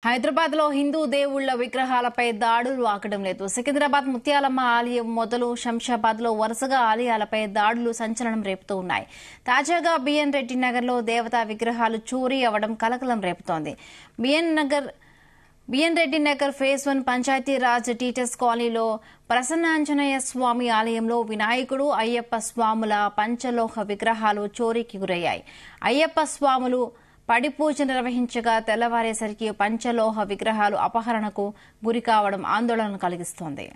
హైదరాబాద్ లో హిందూ దేవుళ్ల విగ్రహాలపై దాడులు ఆగడం లేదు. సికింద్రాబాద్ ముత్యాలమ్మ ఆలయం మొదలు శంషాబాద్ లో వరుసగా ఆలయాలపై దాడులు సంచలనం రేపుతూ ఉన్నాయి. తాజాగా బిఎన్ రెడ్డి నగర్ లో దేవతా విగ్రహాలు చోరీ అవడం కలకలం రేపుతోంది. BN Reddy Nagar phase 1 Panchayati Raj teachers కాలనీలో ప్రసన్నాంజనేయ స్వామి ఆలయంలో వినాయకుడు, అయ్యప్ప స్వాముల పంచలోహ విగ్రహాలు చోరీకి గురయ్యాయి. అయ్యప్ప స్వాములు పడి పూజ నిర్వహించగా తెల్లవారేసరికి పంచలోహ విగ్రహాలు అపహరణకు గురి కావడం ఆందోళన కలిగిస్తోంది.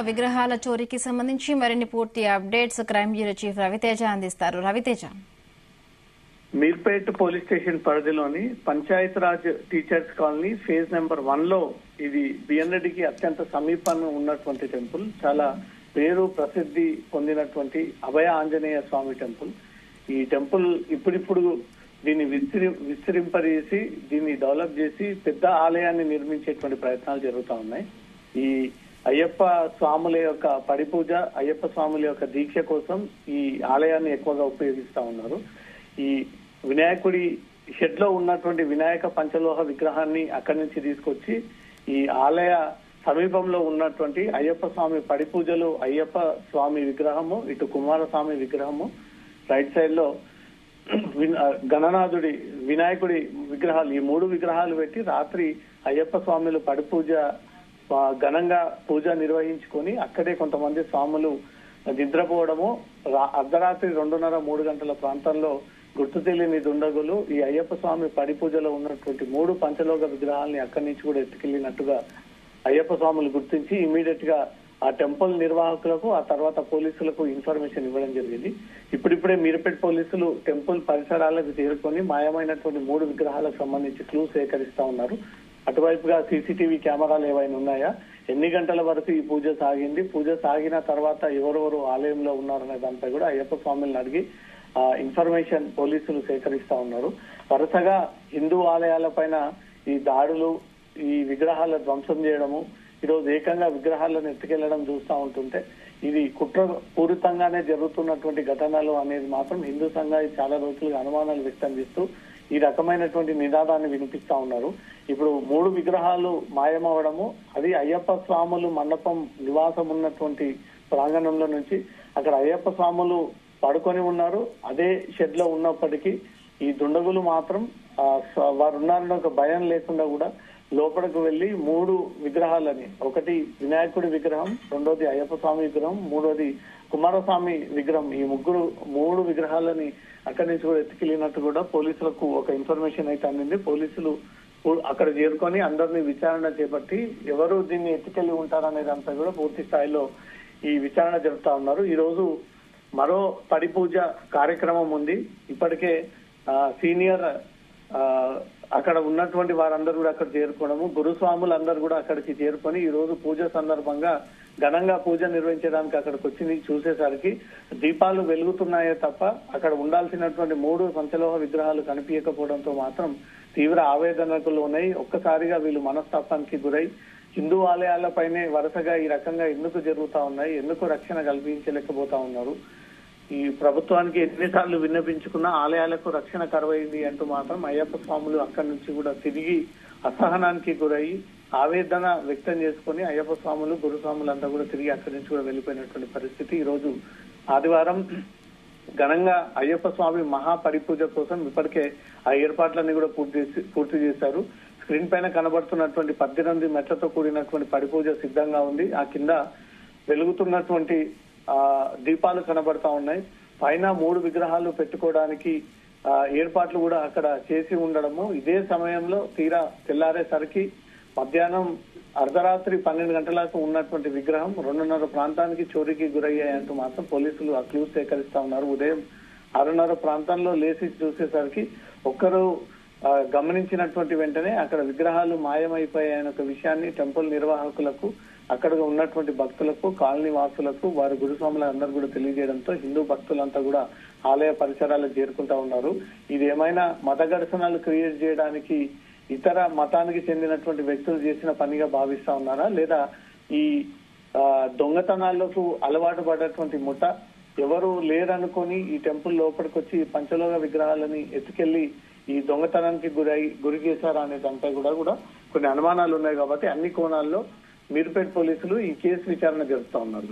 విగ్రహాల చోరీకి సంబంధించి మరిన్ని పూర్తి updates crime bureau chief Raviteja అందిస్తారు. రవితేజ, మీర్పేట్ పోలీస్ స్టేషన్ పరిధిలోని Panchayati Raj teachers colony phase number 1 లో ఇది బిఎన్ రెడ్డికి అత్యంత సమీపంలో ఉన్నటువంటి టెంపుల్. చాలా పేరు ప్రసిద్ధి పొందినటువంటి అభయ ఆంజనేయ స్వామి టెంపుల్. ఈ టెంపుల్ ఇప్పుడిప్పుడు దీన్ని విస్తరింపజేసి దీన్ని డెవలప్ చేసి పెద్ద ఆలయాన్ని నిర్మించేటువంటి ప్రయత్నాలు జరుగుతూ ఉన్నాయి. ఈ అయ్యప్ప స్వాముల యొక్క పడిపూజ, అయ్యప్ప స్వాముల యొక్క దీక్ష కోసం ఈ ఆలయాన్ని ఎక్కువగా ఉపయోగిస్తా ఉన్నారు. ఈ వినాయకుడి షెడ్ లో ఉన్నటువంటి వినాయక పంచలోహ విగ్రహాన్ని అక్కడి నుంచి తీసుకొచ్చి ఈ ఆలయ సమీపంలో ఉన్నటువంటి అయ్యప్ప స్వామి పడిపూజలు, అయ్యప్ప స్వామి విగ్రహము, ఇటు కుమారస్వామి విగ్రహము, రైట్ సైడ్ లో గణనాథుడి వినాయకుడి విగ్రహాలు, ఈ 3 విగ్రహాలు పెట్టి రాత్రి అయ్యప్ప స్వాములు పడిపూజ ఘనంగా పూజ నిర్వహించుకొని అక్కడే కొంతమంది స్వాములు నిద్రపోవడము, అర్ధరాత్రి 2:30-3 గంటల ప్రాంతంలో గుర్తు తెలియని దుండగులు ఈ అయ్యప్ప స్వామి పడి పూజలో ఉన్నటువంటి 3 పంచలోహ విగ్రహాలని అక్కడి నుంచి కూడా ఎత్తుకెళ్లినట్టుగా అయ్యప్ప స్వాములు గుర్తించి ఇమీడియట్ గా ఆ టెంపుల్ నిర్వాహకులకు, ఆ తర్వాత పోలీసులకు ఇన్ఫర్మేషన్ ఇవ్వడం జరిగింది. ఇప్పుడిప్పుడే మీర్పేట్ పోలీసులు టెంపుల్ పరిసరాలకు చేరుకొని మాయమైనటువంటి 3 విగ్రహాలకు సంబంధించి క్లూ సేకరిస్తా ఉన్నారు. అటువైపుగా సీసీటీవీ కెమెరాలు ఏవైనా ఉన్నాయా, ఎన్ని గంటల వరకు ఈ పూజ సాగింది, పూజ సాగిన తర్వాత ఎవరెవరు ఆలయంలో ఉన్నారనే దానిపై కూడా అయ్యప్ప స్వాములను అడిగి ఇన్ఫర్మేషన్ పోలీసులు సేకరిస్తా ఉన్నారు. వరుసగా హిందూ ఆలయాల పైన ఈ దాడులు, ఈ విగ్రహాల ధ్వంసం చేయడము, ఈరోజు ఏకంగా విగ్రహాలను ఎత్తుకెళ్లడం చూస్తూ ఉంటుంటే ఇది కుట్ర పూరితంగానే జరుగుతున్నటువంటి ఘటనలు అనేది మాత్రం హిందూ సంఘాలు చాలా రోజులుగా అనుమానాలు వ్యక్తం చేస్తూ ఈ రకమైనటువంటి నినాదాన్ని వినిపిస్తా ఉన్నారు. ఇప్పుడు 3 విగ్రహాలు మాయమవడము, అది అయ్యప్ప స్వాములు మండపం నివాసం ఉన్నటువంటి ప్రాంగణంలో నుంచి అక్కడ అయ్యప్ప స్వాములు పడుకొని ఉన్నారు. అదే షెడ్ లో ఉన్నప్పటికీ ఈ దుండగులు మాత్రం వారు ఉన్నారన్న ఒక భయం లేకుండా కూడా లోపలికి వెళ్లి 3 విగ్రహాలని, ఒకటి వినాయకుడి విగ్రహం, రెండోది అయ్యప్ప స్వామి విగ్రహం, మూడోది కుమారస్వామి విగ్రహం, ఈ 3 విగ్రహాలని అక్కడి నుంచి కూడా ఎత్తుకెళ్లినట్టు కూడా పోలీసులకు ఒక ఇన్ఫర్మేషన్ అయితే అందింది. పోలీసులు అక్కడ చేరుకొని అందరినీ విచారణ చేపట్టి ఎవరు దీన్ని ఎత్తుకెళ్లి ఉంటారనే దానిపై కూడా పూర్తి స్థాయిలో ఈ విచారణ జరుపుతా ఉన్నారు. ఈ రోజు మరో పడి పూజ కార్యక్రమం ఉంది. ఇప్పటికే సీనియర్ అక్కడ ఉన్నటువంటి వారందరూ కూడా అక్కడ చేరుకోవడము, గురుస్వాములు అందరూ కూడా అక్కడికి చేరుకొని ఈ రోజు పూజ సందర్భంగా ఘనంగా పూజ నిర్వహించడానికి అక్కడికి వచ్చి చూసేసరికి దీపాలు వెలుగుతున్నాయే తప్ప అక్కడ ఉండాల్సినటువంటి 3 పంచలోహ విగ్రహాలు కనిపించకపోవడంతో మాత్రం తీవ్ర ఆవేదనకు లోనై ఒక్కసారిగా వీళ్ళు మనస్తాపానికి గురై హిందూ ఆలయాలపైనే వరుసగా ఈ రకంగా ఎందుకు జరుగుతా ఉన్నాయి, ఎందుకు రక్షణ కల్పించలేకపోతా ఉన్నారు, ఈ ప్రభుత్వానికి ఎన్నిసార్లు విన్నపించుకున్నా ఆలయాలకు రక్షణ కరువైంది అంటూ మాత్రం అయ్యప్ప స్వాములు అక్కడి నుంచి కూడా తిరిగి అసహనానికి గురై ఆవేదన వ్యక్తం చేసుకుని అయ్యప్ప స్వాములు గురుస్వాములంతా కూడా తిరిగి అక్కడి నుంచి కూడా వెళ్ళిపోయినటువంటి పరిస్థితి. ఈ రోజు ఆదివారం ఘనంగా అయ్యప్ప స్వామి మహాపరిపూజ కోసం ఇప్పటికే ఆ ఏర్పాట్లన్నీ కూడా పూర్తి చేశారు. స్క్రీన్ పైన కనబడుతున్నటువంటి 18 మెట్లతో కూడినటువంటి పరిపూజ సిద్ధంగా ఉంది. ఆ కింద వెలుగుతున్నటువంటి దీపాలు కనబడతా ఉన్నాయి. పైన 3 విగ్రహాలు పెట్టుకోవడానికి ఏర్పాట్లు కూడా అక్కడ చేసి ఉండడము. ఇదే సమయంలో తీరా తెల్లారేసరికి మధ్యాహ్నం అర్ధరాత్రి 12 గంటలకు ఉన్నటువంటి విగ్రహం 2:30 ప్రాంతానికి చోరీకి గురయ్యాయంటూ మాత్రం పోలీసులు ఆ క్లూస్ సేకరిస్తా ఉన్నారు. ఉదయం 6:30 ప్రాంతంలో లేచి చూసేసరికి ఒక్కరు గమనించినటువంటి వెంటనే అక్కడ విగ్రహాలు మాయమైపోయాయనే ఒక విషయాన్ని టెంపుల్ నిర్వాహకులకు, అక్కడ ఉన్నటువంటి భక్తులకు, కాలనీ వాసులకు, వారి గురుస్వాములందరూ కూడా తెలియజేయడంతో హిందూ భక్తులంతా కూడా ఆలయ పరిసరాలకు చేరుకుంటా ఉన్నారు. ఇది ఏమైనా మత ఘర్షణలు క్రియేట్ చేయడానికి ఇతర మతానికి చెందినటువంటి వ్యక్తులు చేసిన పనిగా భావిస్తా ఉన్నారా, లేదా ఈ దొంగతనాలకు అలవాటు పడ్డటువంటి ముఠ ఎవరు లేరనుకొని ఈ టెంపుల్ లోపలికి వచ్చి పంచలోహ విగ్రహాలని ఎత్తుకెళ్లి ఈ దొంగతనానికి గురి చేశారా అనే దానిపై కూడా కొన్ని అనుమానాలు ఉన్నాయి. కాబట్టి అన్ని కోణాల్లో మీర్పేట్ పోలీసులు ఈ కేసు విచారణ జరుపుతా ఉన్నారు.